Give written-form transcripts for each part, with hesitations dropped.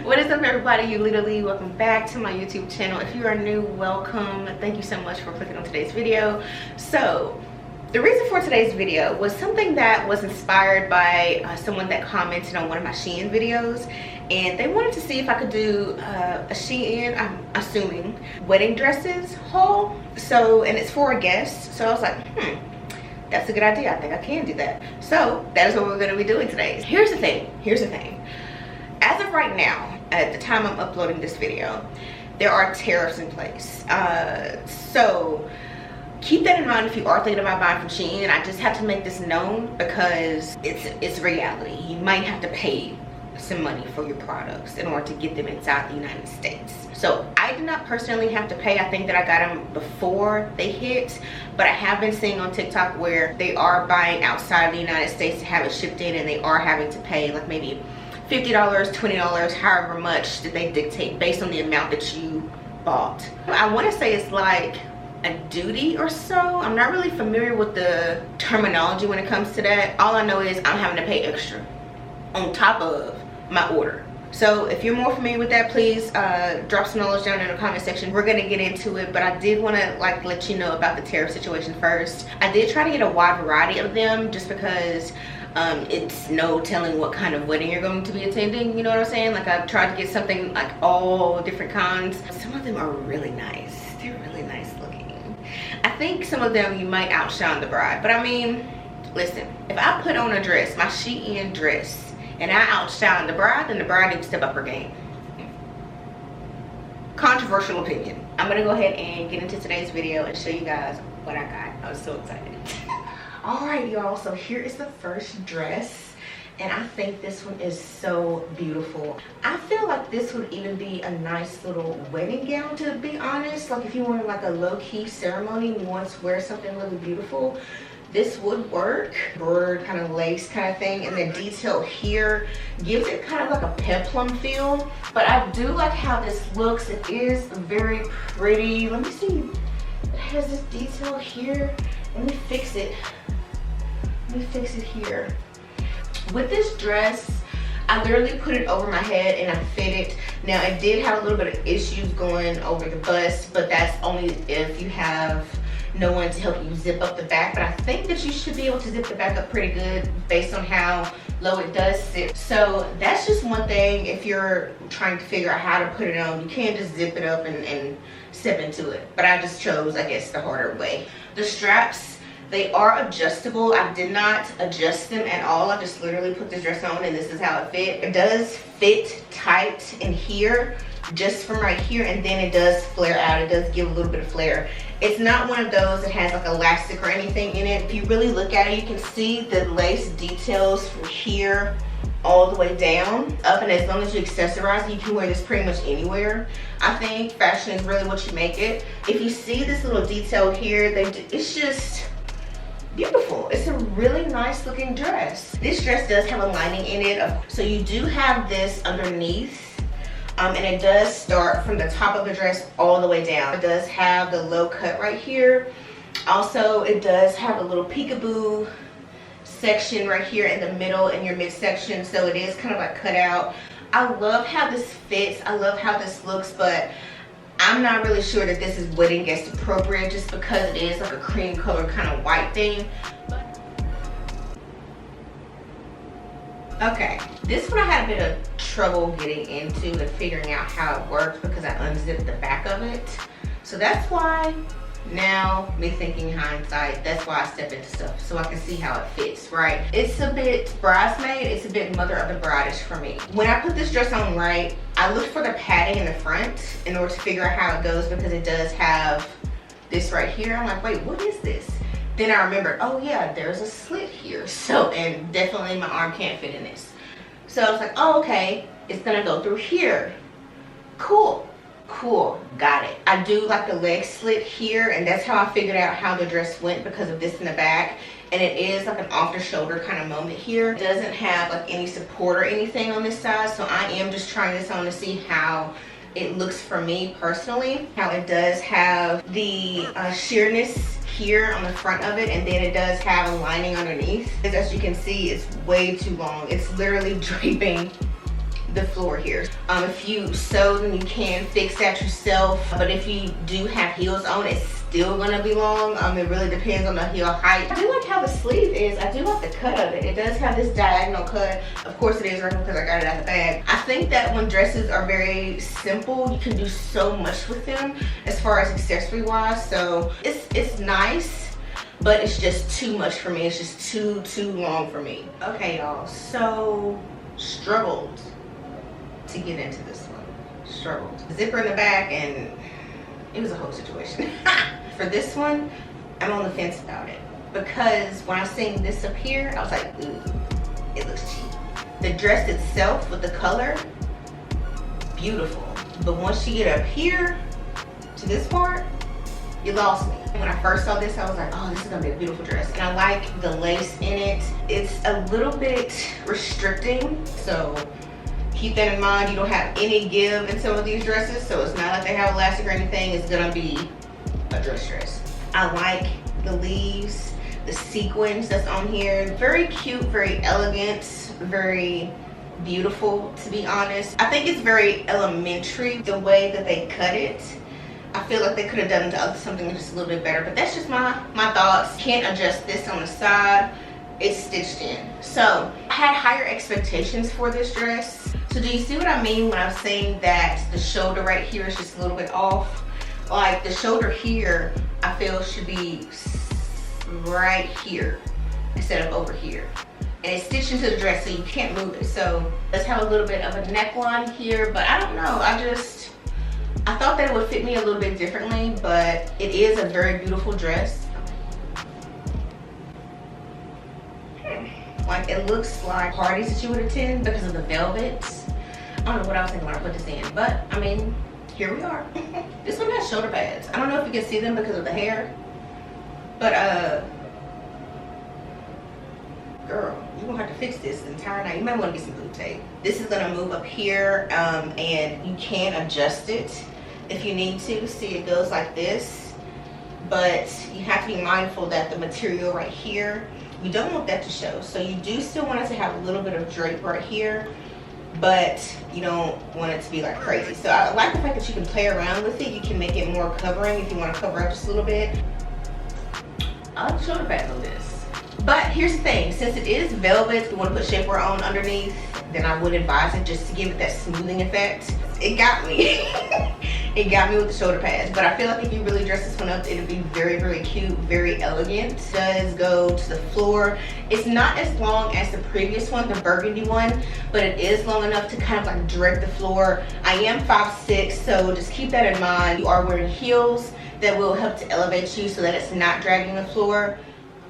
What is up, everybody? You literally welcome back to my YouTube channel. If you are new, welcome. Thank you so much for clicking on today's video. So the reason for today's video was something that was inspired by someone that commented on one of my Shein videos, and they wanted to see if I could do a Shein, I'm assuming, wedding dresses haul. So, and it's for a guest, so I was like, that's a good idea. I think I can do that. So that is what we're going to be doing today. Here's the thing. As of right now, at the time I'm uploading this video, there are tariffs in place. So keep that in mind if you are thinking about buying from Shein. I just have to make this known because it's reality. You might have to pay some money for your products in order to get them inside the United States. So I did not personally have to pay. I think that I got them before they hit, but I have been seeing on TikTok where they are buying outside of the United States to have it shipped in, and they are having to pay like maybe $50, $20, however much that they dictate based on the amount that you bought. I want to say it's like a duty or so. I'm not really familiar with the terminology when it comes to that. All I know is I'm having to pay extra on top of my order. So if you're more familiar with that, please drop some knowledge down in the comment section. We're gonna get into it, but I did want to let you know about the tariff situation first. I did try to get a wide variety of them just because it's no telling what kind of wedding you're going to be attending, you know what I'm saying? Like, I've tried to get something like all different kinds. Some of them are really nice. They're really nice looking. I think some of them you might outshine the bride, but I mean, listen, if I put on a dress, my Shein dress, and I outshine the bride, then the bride needs to step up her game. Controversial opinion. I'm gonna go ahead and get into today's video and show you guys what I got. I was so excited. All right, y'all, so here is the first dress, and I think this one is so beautiful. I feel like this would even be a nice little wedding gown, to be honest. Like if you wanted like a low-key ceremony and you want to wear something really beautiful, this would work. Embroidered kind of lace kind of thing, and the detail here gives it kind of like a peplum feel. But I do like how this looks. It is very pretty. Let me see. It has this detail here. Let me fix it. Let me fix it here. With this dress, I literally put it over my head and I fit it. Now, it did have a little bit of issues going over the bust, but that's only if you have no one to help you zip up the back. But I think that you should be able to zip the back up pretty good based on how low it does sit. So that's just one thing. If you're trying to figure out how to put it on, you can't just zip it up and step into it. But I just chose, I guess, the harder way. The straps, they are adjustable. I did not adjust them at all. I just literally put this dress on and this is how it fit. It does fit tight in here, just from right here, and then it does flare out. It does give a little bit of flare. It's not one of those that has like elastic or anything in it. If you really look at it, you can see the lace details from here all the way down up, and as long as you accessorize, you can wear this pretty much anywhere. I think fashion is really what you make it. If you see this little detail here, it's just beautiful. It's a really nice looking dress. This dress does have a lining in it, so you do have this underneath. And it does start from the top of the dress all the way down. It does have the low cut right here. Also, it does have a little peekaboo section right here in the middle in your midsection, so it is kind of like cut out. I love how this fits. I love how this looks, but I'm not really sure that this is wedding guest appropriate just because it is like a cream color kind of white thing. Okay, this one I had a bit of trouble getting into and figuring out how it works because I unzipped the back of it. So that's why now, me thinking hindsight, that's why I step into stuff so I can see how it fits, right? It's a bit bridesmaid, it's a bit mother of the bride-ish for me. When I put this dress on right, I looked for the padding in the front in order to figure out how it goes because it does have this right here. I'm like, wait, what is this? Then I remembered, oh yeah, there's a slit here. So, and definitely my arm can't fit in this. So I was like, oh, okay, it's gonna go through here. Cool, got it. I do like the leg slit here, and that's how I figured out how the dress went because of this in the back. And it is like an off the shoulder kind of moment here. It doesn't have like any support or anything on this side. So I am just trying this on to see how it looks for me personally. How it does have the sheerness here on the front of it, and then it does have a lining underneath. As you can see, it's way too long. It's literally draping the floor here. If you sew, then you can fix that yourself, but if you do have heels on, it's still gonna be long. It really depends on the heel height. I do like how the sleeve is. I do like the cut of it. It does have this diagonal cut. Of course it is right because I got it out of the bag. I think that when dresses are very simple, you can do so much with them as far as accessory wise. So it's nice, but it's just too much for me. It's just too long for me. Okay, y'all, so struggled to get into this one. Struggled. Zipper in the back, and it was a whole situation. For this one, I'm on the fence about it, because when I seen this up here, I was like, ooh, it looks cheap. The dress itself with the color, beautiful. But once you get up here to this part, you lost me. When I first saw this, I was like, oh, this is gonna be a beautiful dress. And I like the lace in it. It's a little bit restricting, so keep that in mind. You don't have any give in some of these dresses, so it's not like they have elastic or anything. It's gonna be a dress. I like the leaves, the sequins that's on here. Very cute, very elegant, very beautiful, to be honest. I think it's very elementary, the way that they cut it. I feel like they could have done something just a little bit better, but that's just my thoughts. Can't adjust this on the side. It's stitched in. So I had higher expectations for this dress. So do you see what I mean when I'm saying that the shoulder right here is just a little bit off? Like the shoulder here, I feel should be right here instead of over here. And it's stitched into the dress, so you can't move it. So let's have a little bit of a neckline here, but I don't know. I thought that it would fit me a little bit differently, but it is a very beautiful dress. Like it looks like parties that you would attend because of the velvet. I don't know what I was thinking when I put this in, but I mean, here we are. This one has shoulder pads. I don't know if you can see them because of the hair, but girl, you're gonna have to fix this the entire night. You might want to get some glue tape. This is gonna move up here, and you can adjust it if you need to. See, it goes like this, but you have to be mindful that the material right here, you don't want that to show. So you do still want it to have a little bit of drape right here, but you don't want it to be like crazy. So I like the fact that you can play around with it. You can make it more covering if you want to cover up just a little bit. I like the shoulder pads on this. But here's the thing, since it is velvet, if you want to put shapewear on underneath, then I would advise it just to give it that smoothing effect. It got me. It got me with the shoulder pads, but I feel like if you really dress this one up, it'll be very, very cute, very elegant. It does go to the floor. It's not as long as the previous one, the burgundy one, but it is long enough to kind of like drape the floor. I am 5'6", so just keep that in mind. You are wearing heels that will help to elevate you so that it's not dragging the floor.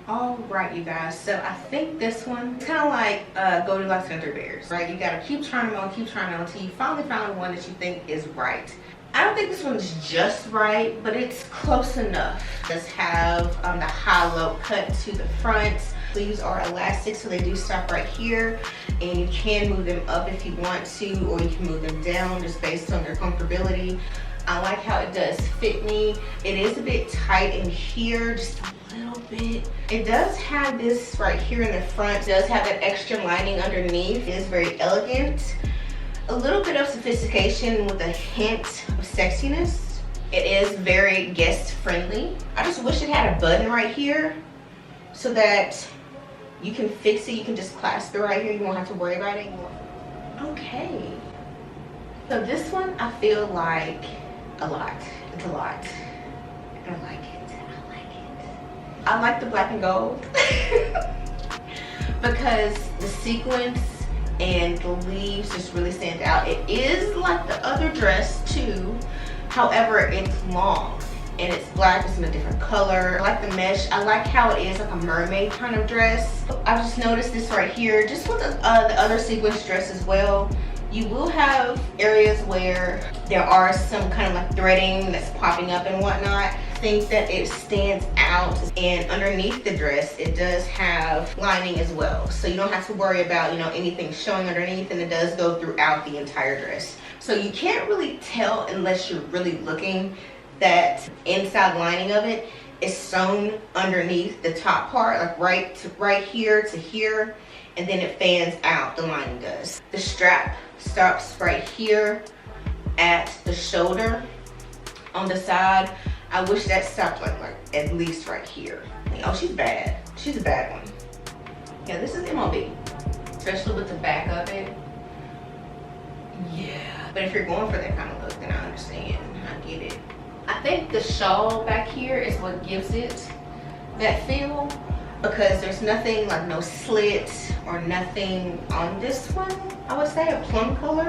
All right, you guys, so I think this one, it's kind of like Goldilocks and 3 Bears, right? You gotta keep trying them on until you finally find one that you think is right. I don't think this one's just right, but it's close enough. It does have the high-low cut to the front. Sleeves are elastic, so they do stop right here, and you can move them up if you want to, or you can move them down just based on your comfortability. I like how it does fit me. It is a bit tight in here, just a little bit. It does have this right here in the front. It does have that extra lining underneath. It is very elegant. A little bit of sophistication with a hint of sexiness. It is very guest friendly. I just wish it had a button right here so that you can fix it. You can just clasp it right here. You won't have to worry about it anymore. Okay. So this one, I feel like a lot. It's a lot. And I like it. I like it. I like the black and gold because the sequins and the leaves just really stand out. It is like the other dress too, however it's long and it's black. It's in a different color. I like the mesh. I like how it is like a mermaid kind of dress. I've just noticed this right here, just with the other sequins dress as well. You will have areas where there are some kind of like threading that's popping up and whatnot. I think that it stands out, and underneath the dress it does have lining as well, so you don't have to worry about, you know, anything showing underneath, and it does go throughout the entire dress. So you can't really tell unless you're really looking that inside lining of it is sewn underneath the top part, like right here to here, and then it fans out, the lining does. The strap stops right here at the shoulder on the side. I wish that stopped like at least right here. Oh, she's bad. She's a bad one. Yeah, this is iMovie, especially with the back of it. Yeah, but if you're going for that kind of look, then I understand. I get it. I think the shawl back here is what gives it that feel, because there's nothing like no slit or nothing on this one. I would say a plum color,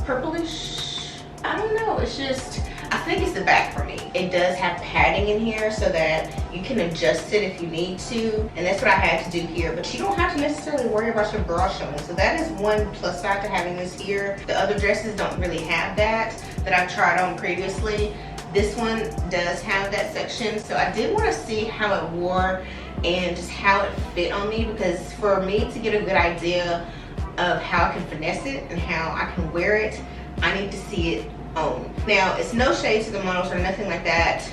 purplish. I don't know, it's just, I think it's the back for me. It does have padding in here so that you can adjust it if you need to, and that's what I had to do here. But you don't have to necessarily worry about your bra showing, so that is one plus side to having this here. The other dresses don't really have that I've tried on previously. This one does have that section, so I did want to see how it wore and just how it fit on me, because for me to get a good idea of how I can finesse it and how I can wear it, I need to see it on. Now, it's no shade to the models or nothing like that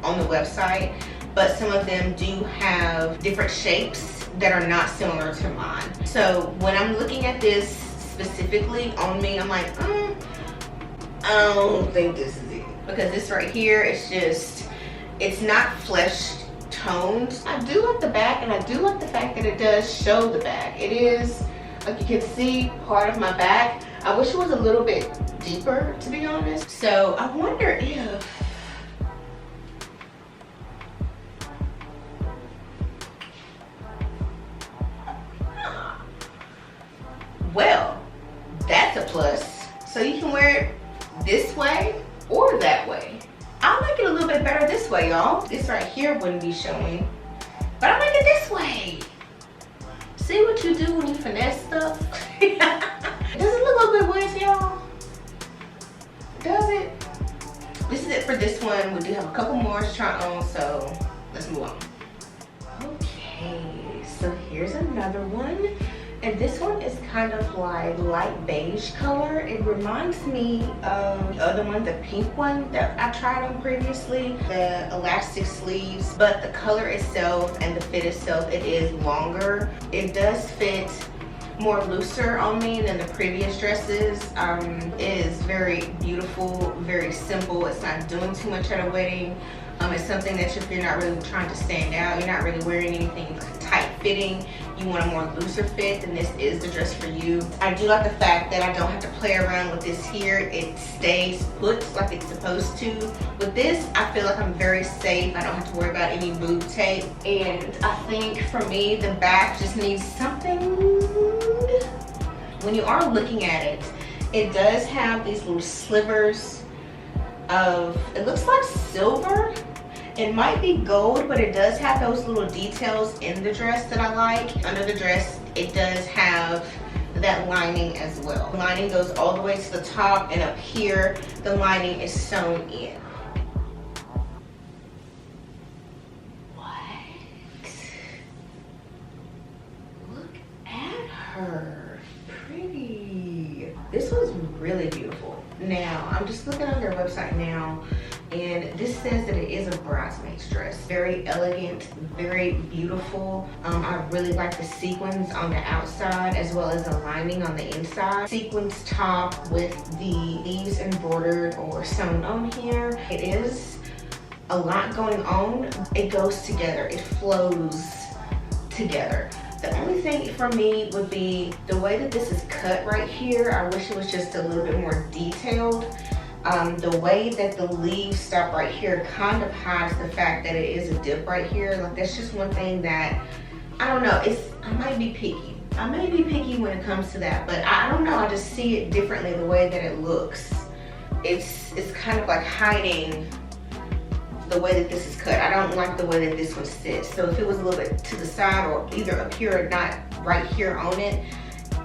on the website, but some of them do have different shapes that are not similar to mine. So when I'm looking at this specifically on me, I'm like, I don't think this is it. Because this right here, it's just, it's not flesh toned. I do like the back, and I do like the fact that it does show the back. It is, like you can see part of my back. I wish it was a little bit deeper, to be honest. So I wonder if, well, that's a plus. So you can wear it this way or that way. I like it a little bit better this way, y'all. This right here wouldn't be showing, but I like it this way. See what you do when you finesse stuff? Does it look a little bit weird, y'all? Does it? This is it for this one. We do have a couple more to try on, so let's move on. Okay, so here's another one. And this one is kind of like light beige color. It reminds me of the other one, the pink one that I tried on previously, the elastic sleeves, but the color itself and the fit itself, it is longer. It does fit more looser on me than the previous dresses. It is very beautiful, very simple. It's not doing too much at a wedding. It's something that if you're not really trying to stand out, you're not really wearing anything tight fitting, you want a more looser fit, then this is the dress for you. I do like the fact that I don't have to play around with this here. It stays put like it's supposed to. With this, I feel like I'm very safe. I don't have to worry about any boob tape. And I think for me, the back just needs something. When you are looking at it, it does have these little slivers of, it looks like silver. It might be gold, but it does have those little details in the dress that I like. Under the dress, it does have that lining as well. The lining goes all the way to the top, and up here, the lining is sewn in. What? Look at her. Pretty. This one's really beautiful. Now, I'm just looking on their website now, and this says that it is a bridesmaid's dress. Very elegant, very beautiful. I really like the sequins on the outside as well as the lining on the inside. Sequins top with the leaves embroidered or sewn on here. It is a lot going on. It goes together, it flows together. The only thing for me would be the way that this is cut right here. I wish it was just a little bit more detailed. The way that the leaves stop right here kind of hides the fact that it is a dip right here. Like, that's just one thing that, I don't know, I might be picky. I may be picky when it comes to that, but I don't know, I just see it differently the way that it looks. It's kind of like hiding the way that this is cut. I don't like the way that this one sits. So if it was a little bit to the side or either up here or not right here on it,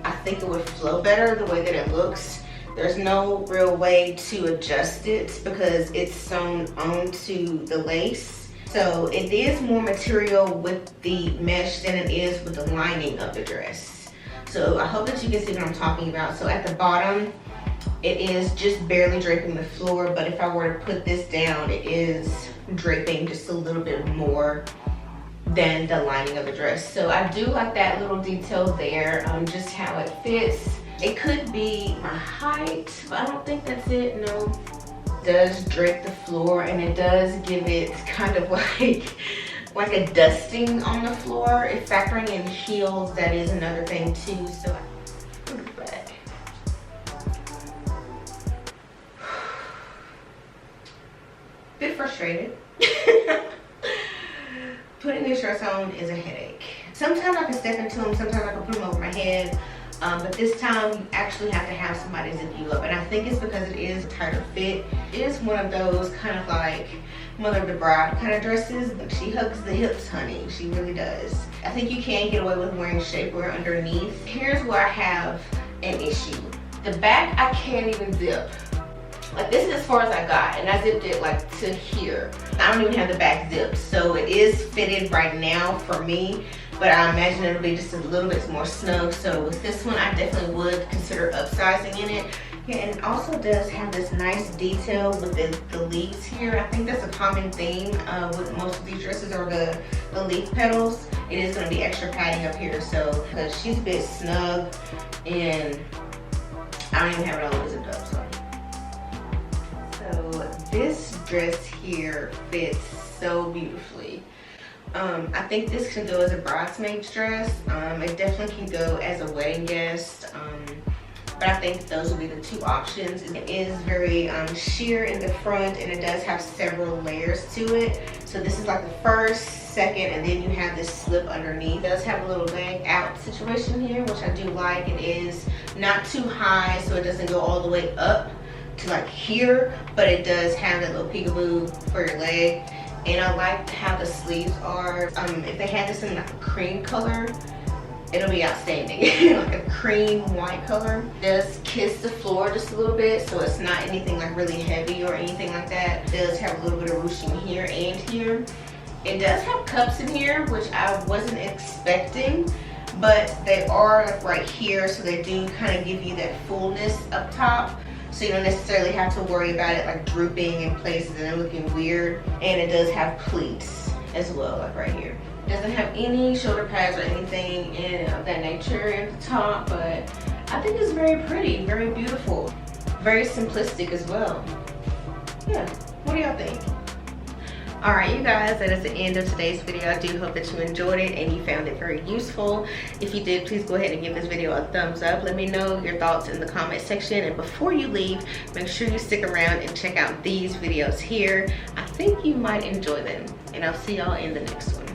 I think it would flow better the way that it looks. There's no real way to adjust it because it's sewn onto the lace. So it is more material with the mesh than it is with the lining of the dress. So I hope that you can see what I'm talking about. So at the bottom, it is just barely draping the floor, but if I were to put this down, it is draping just a little bit more than the lining of the dress. So I do like that little detail there, just how it fits. It could be my height, but I don't think that's it, no. It does drape the floor, and it does give it kind of like a dusting on the floor. If factoring in heels, that is another thing too. So I put it back. Bit frustrated. Putting this dress on is a headache. Sometimes I can step into them, sometimes I can put them over my head. But this time you actually have to have somebody zip you up, and I think it's because it is a tighter fit. It is one of those kind of like Mother of the Bride kind of dresses. She hugs the hips, honey. She really does. I think you can get away with wearing shapewear underneath. Here's where I have an issue. The back I can't even zip. Like, this is as far as I got, and I zipped it like to here. I don't even have the back zipped, so it is fitted right now for me, but I imagine it'll be just a little bit more snug. So with this one, I definitely would consider upsizing in it. Yeah, and it also does have this nice detail with the leaves here. I think that's a common theme with most of these dresses, are the leaf petals. It is going to be extra padding up here, so because she's a bit snug, and I don't even have it all the way zipped up. So this dress here fits so beautifully. I think this can go as a bridesmaid's dress. It definitely can go as a wedding guest. But I think those will be the two options. It is very sheer in the front, and it does have several layers to it. So this is like the first, second, and then you have this slip underneath. It does have a little leg out situation here, which I do like. It is not too high, so it doesn't go all the way up to like here, but it does have that little peekaboo for your leg. And I like how the sleeves are. If they had this in like a cream color, it'll be outstanding. Like a cream white color. It does kiss the floor just a little bit, so it's not anything like really heavy or anything like that. It does have a little bit of ruching here and here. It does have cups in here, which I wasn't expecting, but they are like right here, so they do kind of give you that fullness up top. So you don't necessarily have to worry about it like drooping in places and looking weird. And it does have pleats as well, like right here. It doesn't have any shoulder pads or anything of that nature at the top, but I think it's very pretty, very beautiful, very simplistic as well. Yeah, what do y'all think? All right, you guys, that is the end of today's video. I do hope that you enjoyed it and you found it very useful. If you did, please go ahead and give this video a thumbs up. Let me know your thoughts in the comment section. And before you leave, make sure you stick around and check out these videos here. I think you might enjoy them. And I'll see y'all in the next one.